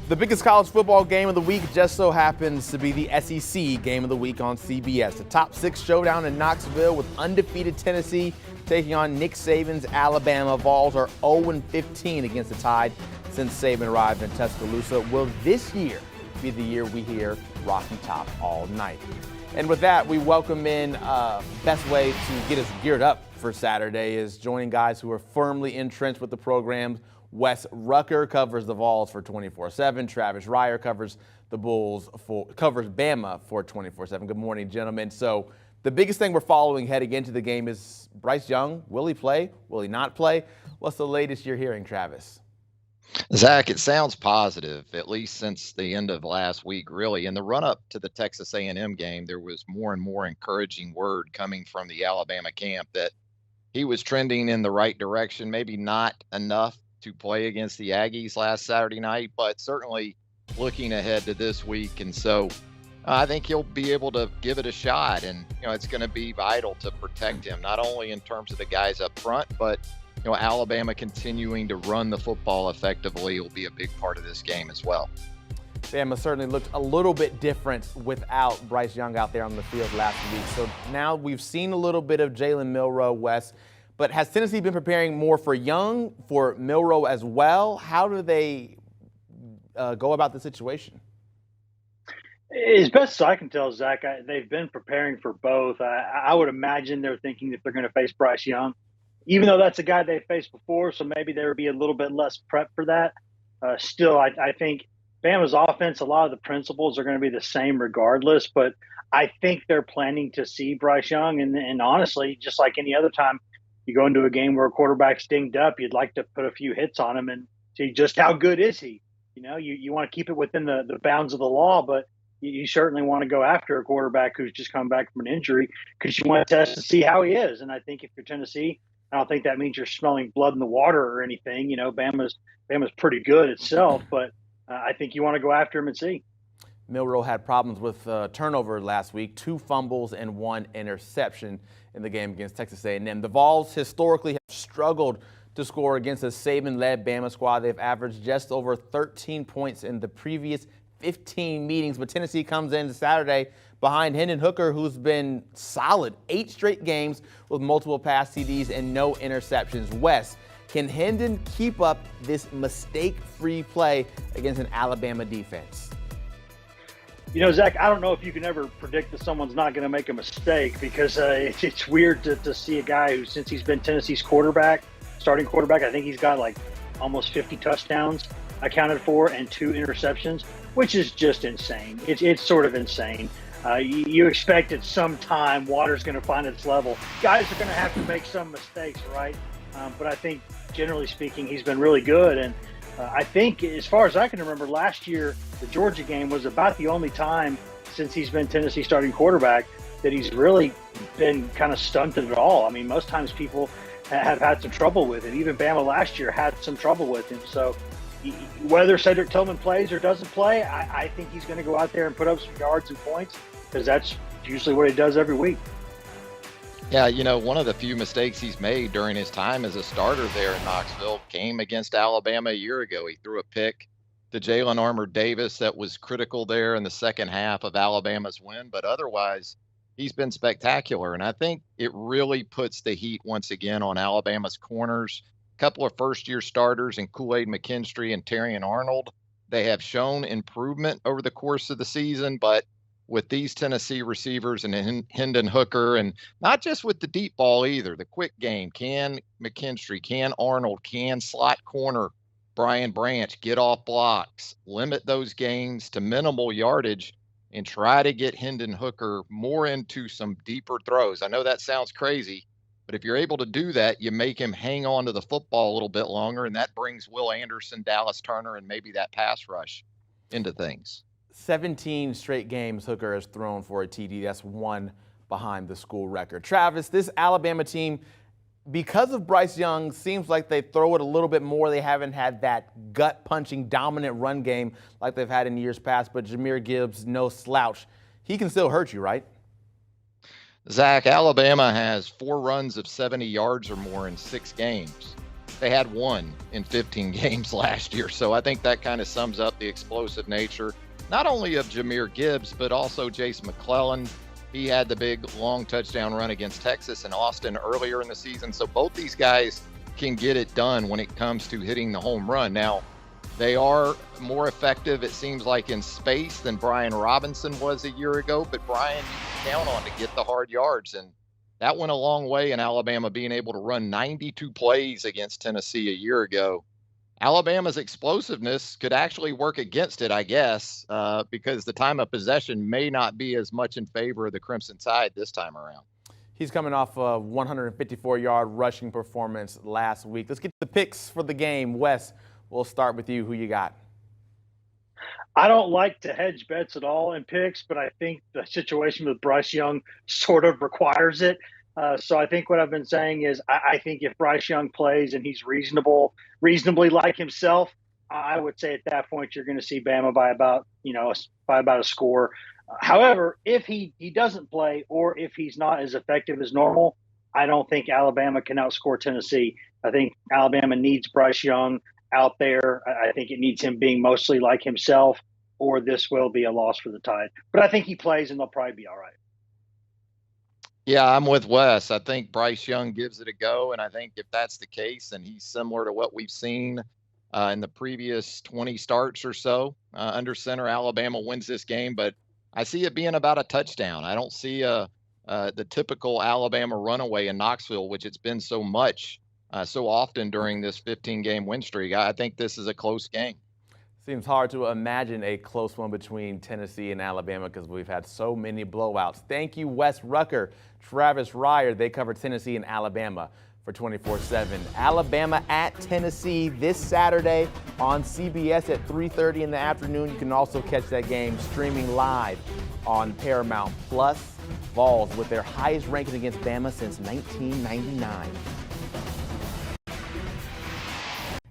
The biggest college football game of the week just so happens to be the SEC game of the week on CBS. The top 6 showdown in Knoxville with undefeated Tennessee taking on Nick Saban's Alabama. Vols are 0-15 against the Tide since Saban arrived in Tuscaloosa. Will this year be the year we hear Rocky Top all night? And with that, we welcome in best way to get us geared up for Saturday is joining guys who are firmly entrenched with the program. Wes Rucker covers the Vols for 24/7. Travis Reier covers covers Bama for 24/7. Good morning, gentlemen. So the biggest thing we're following heading into the game is Bryce Young. Will he play? Will he not play? What's the latest you're hearing, Travis? Zach, it sounds positive, at least since the end of last week, really. In the run-up to the Texas A&M game, there was more and more encouraging word coming from the Alabama camp that he was trending in the right direction, maybe not enough to play against the Aggies last Saturday night, but certainly looking ahead to this week. And so I think he'll be able to give it a shot. And, it's going to be vital to protect him, not only in terms of the guys up front, but, Alabama continuing to run the football effectively will be a big part of this game as well. Bama certainly looked a little bit different without Bryce Young out there on the field last week. So now we've seen a little bit of Jalen Milroe, Wes. But has Tennessee been preparing more for Young, for Milroe as well? How do they go about the situation? As best as I can tell, Zach, they've been preparing for both. I would imagine they're thinking that they're going to face Bryce Young, even though that's a guy they faced before, so maybe there would be a little bit less prep for that. Still, I think Bama's offense, a lot of the principles are going to be the same regardless, but I think they're planning to see Bryce Young, and honestly, just like any other time, you go into a game where a quarterback's dinged up, you'd like to put a few hits on him and see just how good is he. You want to keep it within the bounds of the law, but you certainly want to go after a quarterback who's just come back from an injury because you want to test to see how he is. And I think if you're Tennessee, I don't think that means you're smelling blood in the water or anything. Bama's pretty good itself, but I think you want to go after him and see. Milroe had problems with turnover last week, 2 fumbles and 1 interception in the game against Texas A&M. The Vols historically have struggled to score against a Saban-led Bama squad. They've averaged just over 13 points in the previous 15 meetings, but Tennessee comes in Saturday behind Hendon Hooker, who's been solid 8 straight games with multiple pass TDs and no interceptions. Wes, can Hendon keep up this mistake-free play against an Alabama defense? Zach, I don't know if you can ever predict that someone's not going to make a mistake because it's weird to see a guy who, since he's been Tennessee's starting quarterback, I think he's got like almost 50 touchdowns accounted for and 2 interceptions, which is just insane. It's sort of insane. You expect at some time water's going to find its level. Guys are going to have to make some mistakes, right? But I think, generally speaking, he's been really good. And I think, as far as I can remember, last year, the Georgia game was about the only time since he's been Tennessee starting quarterback that he's really been kind of stunted at all. I mean, most times people have had some trouble with him. Even Bama last year had some trouble with him. So whether Cedric Tillman plays or doesn't play, I think he's going to go out there and put up some yards and points because that's usually what he does every week. Yeah, one of the few mistakes he's made during his time as a starter there in Knoxville came against Alabama a year ago. He threw a pick to Jalen Armour-Davis that was critical there in the second half of Alabama's win, but otherwise he's been spectacular. And I think it really puts the heat once again on Alabama's corners. A couple of first-year starters in Kool-Aid McKinstry and Terrion Arnold. They have shown improvement over the course of the season, but with these Tennessee receivers and Hendon Hooker, and not just with the deep ball either, the quick game, can McKinstry, can Arnold, can slot corner Brian Branch get off blocks, limit those gains to minimal yardage, and try to get Hendon Hooker more into some deeper throws. I know that sounds crazy, but if you're able to do that, you make him hang on to the football a little bit longer, and that brings Will Anderson, Dallas Turner, and maybe that pass rush into things. 17 straight games Hooker has thrown for a TD. That's 1 behind the school record. Travis, this Alabama team, because of Bryce Young, seems like they throw it a little bit more. They haven't had that gut-punching, dominant run game like they've had in years past, but Jahmyr Gibbs, no slouch. He can still hurt you, right? Zach, Alabama has 4 runs of 70 yards or more in 6 games. They had one in 15 games last year. So I think that kind of sums up the explosive nature, not only of Jahmyr Gibbs, but also Jason McClellan. He had the big long touchdown run against Texas and Austin earlier in the season. So both these guys can get it done when it comes to hitting the home run. Now, they are more effective, it seems like, in space than Brian Robinson was a year ago. But Brian, you can count on to get the hard yards. And that went a long way in Alabama being able to run 92 plays against Tennessee a year ago. Alabama's explosiveness could actually work against it, I guess, because the time of possession may not be as much in favor of the Crimson Tide this time around. He's coming off a 154-yard rushing performance last week. Let's get to the picks for the game. Wes, we'll start with you. Who you got? I don't like to hedge bets at all in picks, but I think the situation with Bryce Young sort of requires it. So I think what I've been saying is I think if Bryce Young plays and he's reasonably like himself, I would say at that point you're going to see Bama by about a score. However, if he doesn't play or if he's not as effective as normal, I don't think Alabama can outscore Tennessee. I think Alabama needs Bryce Young out there. I think it needs him being mostly like himself, or this will be a loss for the Tide. But I think he plays and they'll probably be all right. Yeah, I'm with Wes. I think Bryce Young gives it a go, and I think if that's the case, and he's similar to what we've seen in the previous 20 starts or so under center, Alabama wins this game. But I see it being about a touchdown. I don't see the typical Alabama runaway in Knoxville, which it's been so much, so often during this 15-game win streak. I think this is a close game. Seems hard to imagine a close one between Tennessee and Alabama because we've had so many blowouts. Thank you, Wes Rucker, Travis Reier. They cover Tennessee and Alabama for 24/7. Alabama at Tennessee this Saturday on CBS at 3:30 in the afternoon. You can also catch that game streaming live on Paramount Plus. Vols with their highest ranking against Bama since 1999.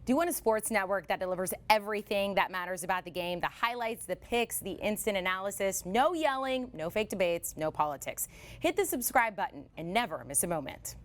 Do you want a sports network that delivers everything that matters about the game? The highlights, the picks, the instant analysis, no yelling, no fake debates, no politics. Hit the subscribe button and never miss a moment.